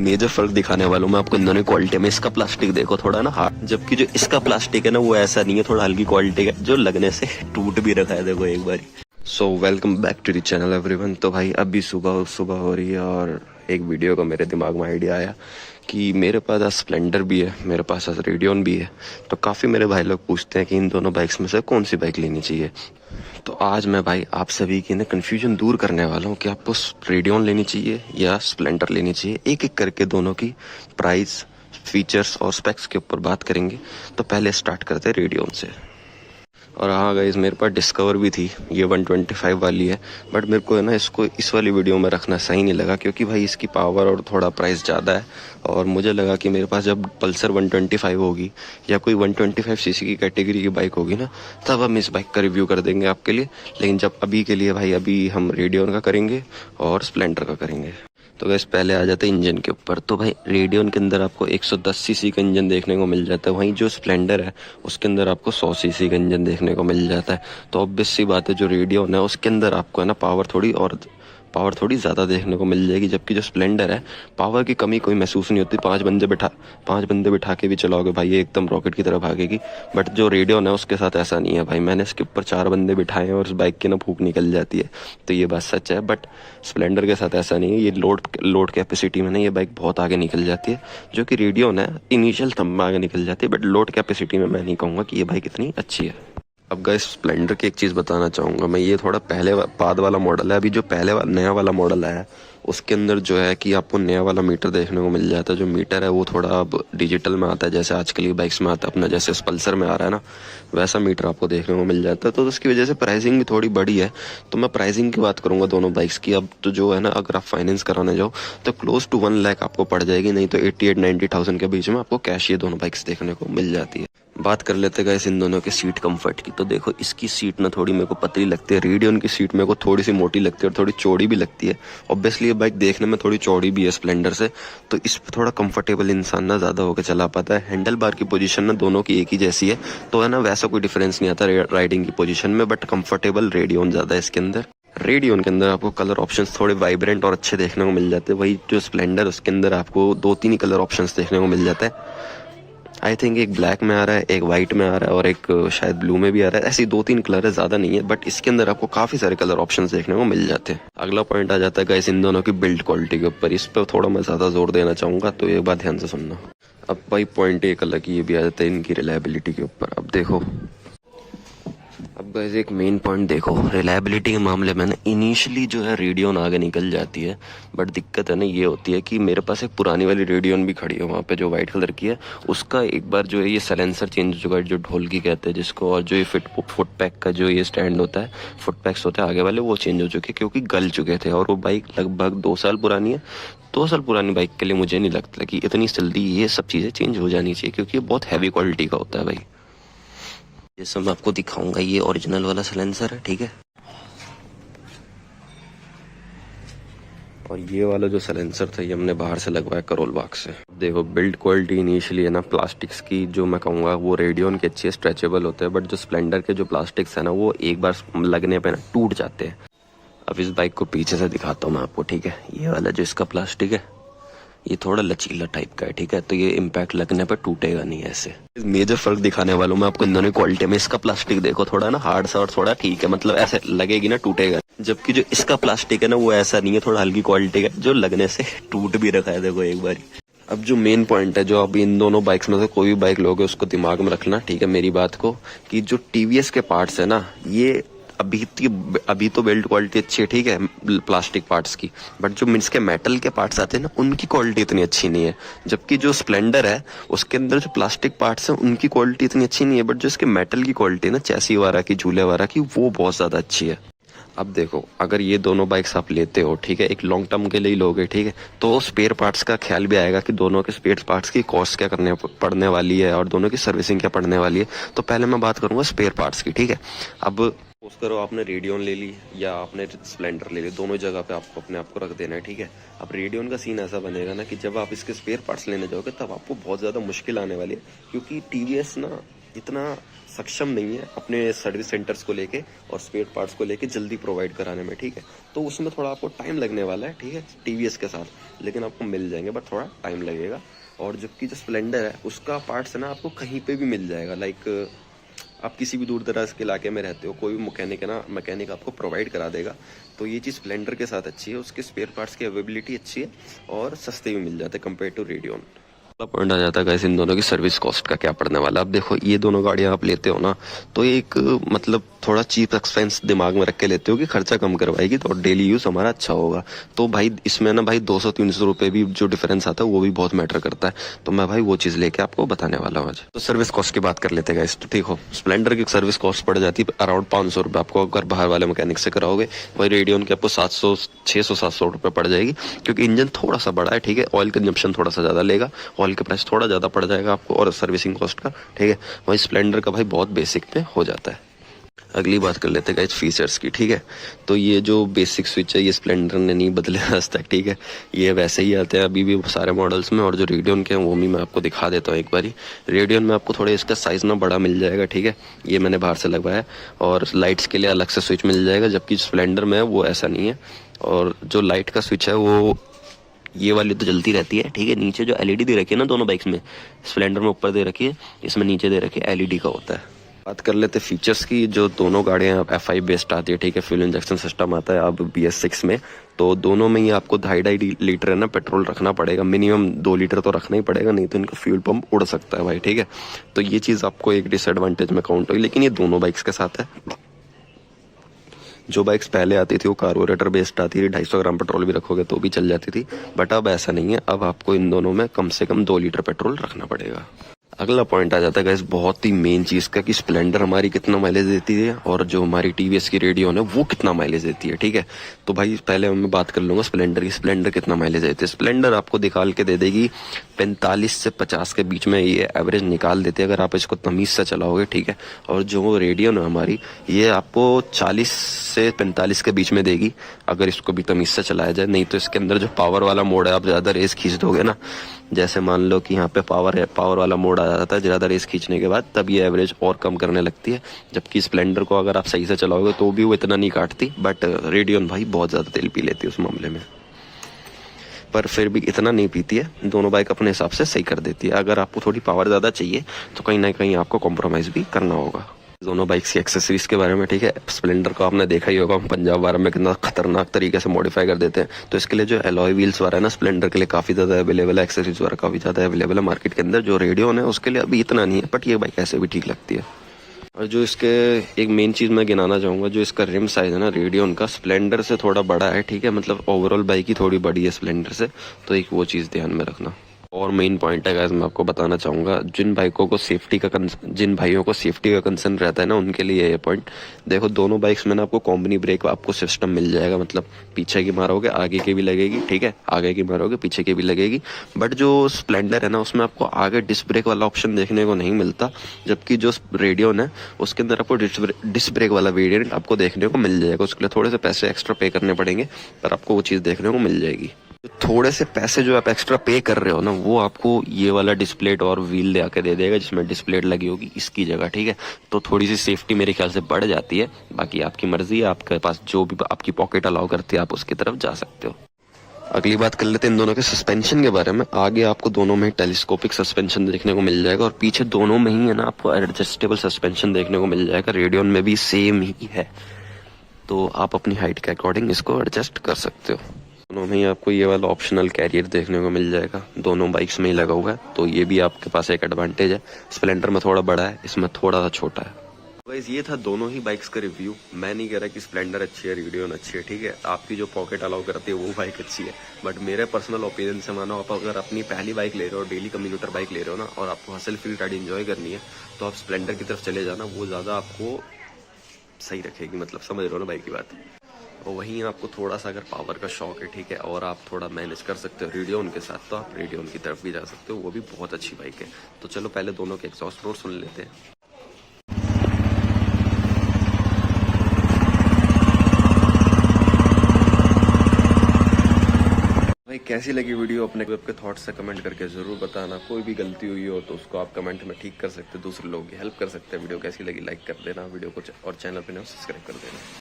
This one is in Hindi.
मेजर फर्क दिखाने वाला हूँ मैं आपको इन दोनों क्वालिटी में। इसका प्लास्टिक देखो थोड़ा ना हार्ड, जबकि जो इसका प्लास्टिक है ना वो ऐसा नहीं है, थोड़ा हल्की क्वालिटी का जो लगने से टूट भी रखा है, देखो एक बार। So welcome back to the channel everyone. तो भाई अभी सुबह सुबह हो रही है और एक वीडियो का मेरे दिमाग में आइडिया आया कि मेरे पास आज स्प्लेंडर भी है, मेरे पास आज रेडियन भी है। तो काफ़ी मेरे भाई लोग पूछते हैं कि इन दोनों बाइक्स में से कौन सी बाइक लेनी चाहिए। तो आज मैं भाई आप सभी की ना कन्फ्यूजन दूर करने वाला हूँ कि आपको रेडियन लेनी चाहिए या स्प्लेंडर लेनी चाहिए। एक एक करके दोनों की प्राइस, फीचर्स और स्पेक्स के ऊपर बात करेंगे। तो पहले स्टार्ट करते हैं रेडियन से। और हाँ गाइस, मेरे पास डिस्कवर भी थी, ये 125 वाली है, बट मेरे को है ना इसको इस वाली वीडियो में रखना सही नहीं लगा क्योंकि भाई इसकी पावर और थोड़ा प्राइस ज़्यादा है। और मुझे लगा कि मेरे पास जब पल्सर 125 होगी या कोई 125 सीसी की कैटेगरी की बाइक होगी ना, तब हम इस बाइक का रिव्यू कर देंगे आपके लिए। लेकिन जब अभी के लिए भाई अभी हम रेडियन का करेंगे और स्प्लेंडर का करेंगे। तो गैस पहले आ जाते हैं इंजन के ऊपर। तो भाई रेडियन के अंदर आपको 110 सीसी का इंजन देखने को मिल जाता है, वहीं जो स्प्लेंडर है उसके अंदर आपको 100 सीसी का इंजन देखने को मिल जाता है। तो ऑब्वियस सी बात है, जो रेडियन है उसके अंदर आपको है ना पावर थोड़ी ज़्यादा देखने को मिल जाएगी, जबकि जो स्प्लेंडर है पावर की कमी कोई महसूस नहीं होती। पांच बंदे बिठा के भी चलाओगे भाई ये एकदम रॉकेट की तरह भागेगी। बट जो रेडियन है उसके साथ ऐसा नहीं है भाई, मैंने इसके ऊपर 4 बंदे बिठाए हैं और उस बाइक की ना फूंक निकल जाती है। तो ये बात सच है, बट स्प्लेंडर के साथ ऐसा नहीं है। ये लोड कैपेसिटी में ना ये बाइक बहुत आगे निकल जाती है, जो कि रेडियन है इनिशियल थंब में आगे निकल जाती है, बट लोड कैपेसिटी में मैं नहीं कहूँगा कि ये बाइक इतनी अच्छी है। अब गाइस स्प्लेंडर की एक चीज़ बताना चाहूँगा मैं, ये थोड़ा बाद वाला मॉडल है। अभी जो नया वाला मॉडल आया है उसके अंदर जो है कि आपको नया वाला मीटर देखने को मिल जाता है। जो मीटर है वो थोड़ा अब डिजिटल में आता है, जैसे आजकल की बाइक्स में आता है अपना, जैसे पल्सर में आ रहा है ना, वैसा मीटर आपको देखने को मिल जाता है। तो उसकी वजह से प्राइसिंग भी थोड़ी बढ़ी है। तो मैं प्राइसिंग की बात करूंगा दोनों बाइक्स की। अब तो जो है ना, अगर आप फाइनेंस कराने जाओ तो क्लोज टू 1 लाख आपको पड़ जाएगी, नहीं तो 88-90,000 के बीच में आपको कैश ये दोनों बाइक्स देखने को मिल जाती है। बात कर लेते गाइस इन दोनों के सीट कंफर्ट की। तो देखो इसकी सीट ना थोड़ी मेरे को पतली लगती है, रेडियन की सीट मेरे को थोड़ी सी मोटी लगती है और थोड़ी चौड़ी भी लगती है। ऑब्वियसली ये बाइक देखने में थोड़ी चौड़ी भी है स्प्लेंडर से, तो इस पे थोड़ा कंफर्टेबल इंसान ना ज़्यादा होकर चला पाता है। हैंडल बार की पोजीशन ना दोनों की एक ही जैसी है, तो है ना वैसा कोई डिफरेंस नहीं आता राइडिंग की पोजीशन में, बट कंफर्टेबल रेडियन ज़्यादा है इसके अंदर। रेडियन के अंदर आपको कलर ऑप्शंस थोड़े वाइब्रेंट और अच्छे देखने को मिल जाते हैं। वही जो स्प्लेंडर उसके अंदर आपको 2-3 ही कलर ऑप्शंस देखने को मिल जाता है। आई थिंक एक ब्लैक में आ रहा है, एक वाइट में आ रहा है और एक शायद ब्लू में भी आ रहा है। ऐसी 2-3 कलर है, ज़्यादा नहीं है, बट इसके अंदर आपको काफ़ी सारे कलर ऑप्शंस देखने को मिल जाते हैं। अगला पॉइंट आ जाता है गाइस इन दोनों की बिल्ड क्वालिटी के ऊपर। इस पर थोड़ा मैं ज़्यादा जोर देना चाहूँगा, तो एक बात ध्यान से सुनना। अब भाई पॉइंट एक अलग ये भी आ जाता है इनकी रिलायबिलिटी के ऊपर। अब गाइस एक मेन पॉइंट देखो, रिलायबिलिटी के मामले में ना इनिशियली जो है रेडियन आगे निकल जाती है, बट दिक्कत है ना ये होती है कि मेरे पास एक पुरानी वाली रेडियन भी खड़ी है वहाँ पे, जो वाइट कलर की है। उसका एक बार जो है ये साइलेंसर चेंज हो चुका है, जो ढोलकी कहते हैं जिसको, और जो ये फुट पैक का जो ये स्टैंड होता है, फुट पैक्स होते हैं आगे वाले, वो चेंज हो चुके क्योंकि गल चुके थे। और वो बाइक लगभग 2 साल पुरानी है। 2 साल पुरानी बाइक के लिए मुझे नहीं लगता कि इतनी जल्दी ये सब चीज़ें चेंज हो जानी चाहिए, क्योंकि ये बहुत हैवी क्वालिटी का होता है भाई। जैसे मैं आपको दिखाऊंगा, ये ओरिजिनल वाला साइलेंसर है, ठीक है, और ये वाला जो साइलेंसर था ये हमने बाहर से लगवाया करोल बाग से। देखो बिल्ड क्वालिटी इनिशियली है ना प्लास्टिक्स की, जो मैं कहूँगा वो रेडियन के अच्छे स्ट्रेचेबल होते हैं, बट जो स्प्लेंडर के जो प्लास्टिक्स है ना वो एक बार लगने पे ना टूट जाते हैं। अब इस बाइक को पीछे से दिखाता हूँ मैं आपको, ठीक है। ये वाला जो इसका प्लास्टिक है ये थोड़ा लचीला टाइप का है, ठीक है, तो ये इम्पैक्ट लगने पर टूटेगा नहीं ऐसे। मेजर फर्क दिखाने वाला हूँ मैं आपको इन दोनों क्वालिटी में। इसका प्लास्टिक देखो थोड़ा ना हार्ड सा और थोड़ा ठीक है, मतलब ऐसे लगेगी ना टूटेगा, जबकि जो इसका प्लास्टिक है ना वो ऐसा नहीं है, थोड़ा हल्की क्वालिटी का जो लगने से टूट भी रखा है, देखो एक बार। अब जो मेन पॉइंट है, जो अभी इन दोनों बाइक्स में से कोई भी बाइक लोगे उसको दिमाग में रखना, ठीक है, मेरी बात को, कि जो टीवीएस के पार्ट्स है ना, ये अभी तो बिल्ड क्वालिटी अच्छी है, ठीक है, प्लास्टिक पार्ट्स की, बट जो इसके मेटल के पार्ट्स आते हैं ना उनकी क्वालिटी इतनी अच्छी नहीं है। जबकि जो स्प्लेंडर है उसके अंदर जो प्लास्टिक पार्ट्स हैं उनकी क्वालिटी इतनी अच्छी नहीं है, बट जो इसके मेटल की क्वालिटी है ना, चैसी वाला की, झूले वाला की, वो बहुत ज़्यादा अच्छी है। अब देखो अगर ये दोनों बाइक्स आप लेते हो, ठीक है, एक लॉन्ग टर्म के लिए लोगे, ठीक है, तो स्पेयर पार्ट्स का ख्याल भी आएगा कि दोनों के स्पेयर पार्ट्स की कॉस्ट क्या पड़ने वाली है और दोनों की सर्विसिंग क्या पड़ने वाली है। तो पहले मैं बात करूंगा स्पेयर पार्ट्स की, ठीक है। अब सपोज करो आपने रेडियन ले ली या आपने स्प्लेंडर ले ली, दोनों जगह पे आपको अपने आप को रख देना है, ठीक है। अब रेडियन का सीन ऐसा बनेगा ना कि जब आप इसके स्पेयर पार्ट्स लेने जाओगे तब आपको बहुत ज़्यादा मुश्किल आने वाली है, क्योंकि टीवीएस ना इतना सक्षम नहीं है अपने सर्विस सेंटर्स को लेके और स्पेयर पार्ट्स को लेके जल्दी प्रोवाइड कराने में, ठीक है। तो उसमें थोड़ा आपको टाइम लगने वाला है, ठीक है, टीवीएस के साथ, लेकिन आपको मिल जाएंगे बट थोड़ा टाइम लगेगा। और जबकि जो स्प्लेंडर है उसका पार्ट्स है ना आपको कहीं पे भी मिल जाएगा। लाइक आप किसी भी दूर दराज के इलाके में रहते हो, कोई भी मैकेनिक आपको प्रोवाइड करा देगा। तो ये चीज़ स्प्लेंडर के साथ अच्छी है, उसके स्पेयर पार्ट्स की अवेलेबिलिटी अच्छी है और सस्ते भी मिल जाते हैं कंपेयर टू रेडियन। पॉइंट आ जाता है गाइस इन दोनों की सर्विस कॉस्ट का क्या पड़ने वाला है। अब देखो ये दोनों गाड़ियां आप लेते हो ना, तो एक मतलब थोड़ा चीप एक्सपेंस दिमाग में रख के लेते हो कि खर्चा कम करवाएगी तो डेली यूज हमारा अच्छा होगा। तो भाई इसमें ना भाई 200-300 रुपए भी जो डिफरेंस आता है वो भी बहुत मैटर करता है। तो मैं भाई वो चीज लेके आपको बताने वाला हूँ आज। तो सर्विस कॉस्ट की बात कर लेते हैं गाइस। तो ठीक हो, स्प्लेंडर की सर्विस कॉस्ट पड़ जाती है अराउंड 500 रुपए आपको अगर बाहर वाले मैकेनिक से कराओगे। वही रेडियन की आपको 600-700 रुपए पड़ जाएगी, क्योंकि इंजन थोड़ा सा बड़ा है, ठीक है। ऑयल कंजम्पशन थोड़ा सा ज्यादा लेगा, ऑयल का प्राइस थोड़ा ज्यादा पड़ जाएगा आपको और सर्विसिंग कॉस्ट का, ठीक है। वही स्प्लेंडर का भाई बहुत बेसिक पे हो जाता है। अगली बात कर लेते हैं गाइस फीचर्स की, ठीक है। तो ये जो बेसिक स्विच है ये स्प्लेंडर ने नहीं बदले आज तक, ठीक है। ये वैसे ही आते हैं अभी भी सारे मॉडल्स में। और जो रेडियन के हैं वो भी मैं आपको दिखा देता हूँ एक बारी। रेडियन में आपको थोड़े इसका साइज ना बड़ा मिल जाएगा, ठीक है। ये मैंने बाहर से लगवाया और लाइट्स के लिए अलग से स्विच मिल जाएगा, जबकि स्प्लेंडर में वो ऐसा नहीं है। और जो लाइट का स्विच है वो ये वाली तो जलती रहती है, ठीक है। नीचे जो एलईडी दे रखी है ना दोनों बाइक्स में, स्प्लेंडर में ऊपर दे रखी है, इसमें नीचे दे रखी है एलईडी का होता है। बात कर लेते फीचर्स की। जो दोनों गाड़ियां F5 बेस्ड आती है, ठीक है। फ्यूल इंजेक्शन सिस्टम आता है अब BS6 में। तो दोनों में ही आपको 2.5 लीटर है ना पेट्रोल रखना पड़ेगा, मिनिमम 2 लीटर तो रखना ही पड़ेगा, नहीं तो इनका फ्यूल पंप उड़ सकता है भाई, ठीक है। तो ये चीज आपको एक डिसएडवांटेज में काउंट हुई, लेकिन ये दोनों बाइक्स के साथ है। जो बाइक्स पहले आती थी वो कार्बोरेटर बेस्ड आती थी, 250 ग्राम पेट्रोल भी रखोगे तो भी चल जाती थी, बट अब ऐसा नहीं है। अब आपको इन दोनों में कम से कम 2 लीटर पेट्रोल रखना पड़ेगा। अगला पॉइंट आ जाता है गाइस बहुत ही मेन चीज का कि स्प्लेंडर हमारी कितना माइलेज देती है और जो हमारी टीवीएस की रेडियन है वो कितना माइलेज देती है, ठीक है। तो भाई पहले मैं बात कर लूंगा स्प्लेंडर की। स्प्लेंडर कितना माइलेज देती है? स्प्लेंडर आपको निकाल के दे देगी 45 से 50 के बीच में, ये एवरेज निकाल देती है अगर आप इसको तमीज से चलाओगे, ठीक है। और जो रेडियन है हमारी ये आपको 40 से 45 के बीच में देगी अगर इसको भी तमीज से चलाया जाए। नहीं तो इसके अंदर जो पावर वाला मोड है, आप ज्यादा रेस खींच दोगे ना, जैसे मान लो कि यहाँ पे पावर वाला मोड आ जाता है ज्यादा रेस खींचने के बाद, तब ये एवरेज और कम करने लगती है। जबकि स्प्लेंडर को अगर आप सही से चलाओगे तो भी वो इतना नहीं काटती, बट रेडियन भाई बहुत ज्यादा तेल पी लेती है उस मामले में। पर फिर भी इतना नहीं पीती है, दोनों बाइक अपने हिसाब से सही कर देती है। अगर आपको थोड़ी पावर ज्यादा चाहिए तो कहीं ना कहीं आपको कॉम्प्रोमाइज भी करना होगा। दोनों बाइक्स की एक्सेसरीज के बारे में, ठीक है। स्प्लेंडर को आपने देखा ही होगा पंजाब वाला में कितना खतरनाक तरीके से मॉडिफाई कर देते हैं। तो इसके लिए जो एलॉय व्हील्स वाला है ना स्प्लेंडर के लिए काफी ज्यादा अवेलेबल है, एक्सेसरीज वाला काफी ज्यादा अवेलेबल है मार्केट के अंदर। जो रेडियन है उसके लिए अभी इतना नहीं है, बट ये बाइक ऐसे भी ठीक लगती है। और जो इसके एक मेन चीज मैं गिनाना चाहूंगा, जो इसका रिम साइज है ना रेडियन का स्प्लेंडर से थोड़ा बड़ा है, ठीक है। मतलब ओवरऑल बाइक ही थोड़ी बड़ी है स्प्लेंडर से, तो एक वो चीज ध्यान में रखना। और मेन पॉइंट है गाइस मैं आपको बताना चाहूंगा, जिन भाइयों को सेफ्टी का कंसर्न रहता है ना उनके लिए ये पॉइंट देखो। दोनों बाइक्स में ना आपको कॉम्बिनी ब्रेक आपको सिस्टम मिल जाएगा, मतलब पीछे की मारोगे आगे की भी लगेगी, ठीक है। आगे की मारोगे पीछे की भी लगेगी। बट जो स्प्लेंडर है ना उसमें आपको आगे डिस्क ब्रेक वाला ऑप्शन देखने को नहीं मिलता, जबकि जो रेडियन है उसके अंदर आपको डिस्क ब्रेक वाला वेरिएंट आपको देखने को मिल जाएगा। उसके लिए थोड़े से पैसे एक्स्ट्रा पे करने पड़ेंगे, पर आपको वो चीज देखने को मिल जाएगी। थोड़े से पैसे जो आप एक्स्ट्रा पे कर रहे हो ना वो आपको ये वाला डिस्प्लेट और व्हील ले आके दे देगा, जिसमें डिस्प्लेट लगी होगी इसकी जगह, ठीक है। तो थोड़ी सी सेफ्टी मेरे ख्याल से बढ़ जाती है। बाकी आपकी मर्जी है, आपके पास जो भी आपकी पॉकेट अलाउ करती है आप उसकी तरफ जा सकते हो। अगली बात कर लेते हैं इन दोनों के सस्पेंशन के बारे में। आगे आपको दोनों में टेलीस्कोपिक सस्पेंशन देखने को मिल जाएगा और पीछे दोनों में ही है ना आपको एडजस्टेबल सस्पेंशन देखने को मिल जाएगा। रेडियन में भी सेम ही है, तो आप अपनी हाइट के अकॉर्डिंग इसको एडजस्ट कर सकते हो। दोनों में ही आपको ये वाला ऑप्शनल कैरियर देखने को मिल जाएगा, दोनों बाइक्स में ही लगा हुआ है, तो ये भी आपके पास एक एडवांटेज है। स्प्लेंडर में थोड़ा बड़ा है, इसमें थोड़ा सा छोटा है। गाइस ये था दोनों ही बाइक्स का रिव्यू। मैं नहीं कह रहा कि स्प्लेंडर अच्छी है रेडियन अच्छी है, ठीक है। आपकी जो पॉकेट अलाउ करती है वो बाइक अच्छी है, बट मेरे पर्सनल ओपिनियन से मानो आप अगर अपनी पहली बाइक ले रहे हो, डेली कम्यूटर बाइक ले रहे हो ना, और आपको हसल फ्री राइड एंजॉय करनी है, तो आप स्प्लेंडर की तरफ चले जाना, वो ज्यादा आपको सही रखेगी। मतलब समझ रहे हो ना बाइक की बात। और वहीं आपको थोड़ा सा अगर पावर का शौक है, ठीक है, और आप थोड़ा मैनेज कर सकते हो रेडियन के साथ, तो आप रेडियन की तरफ भी जा सकते हो, वो भी बहुत अच्छी बाइक है। तो चलो पहले दोनों के एग्जॉस्ट नोट सुन लेते हैं। भाई कैसी लगी वीडियो अपने आपके थॉट्स से कमेंट करके जरूर बताना। कोई भी गलती हुई हो तो उसको आप कमेंट में ठीक कर सकते हैं, दूसरे लोगों की हेल्प कर सकते हैं। वीडियो कैसी लगी लाइक कर देना, वीडियो को और चैनल पे ना सब्सक्राइब कर देना।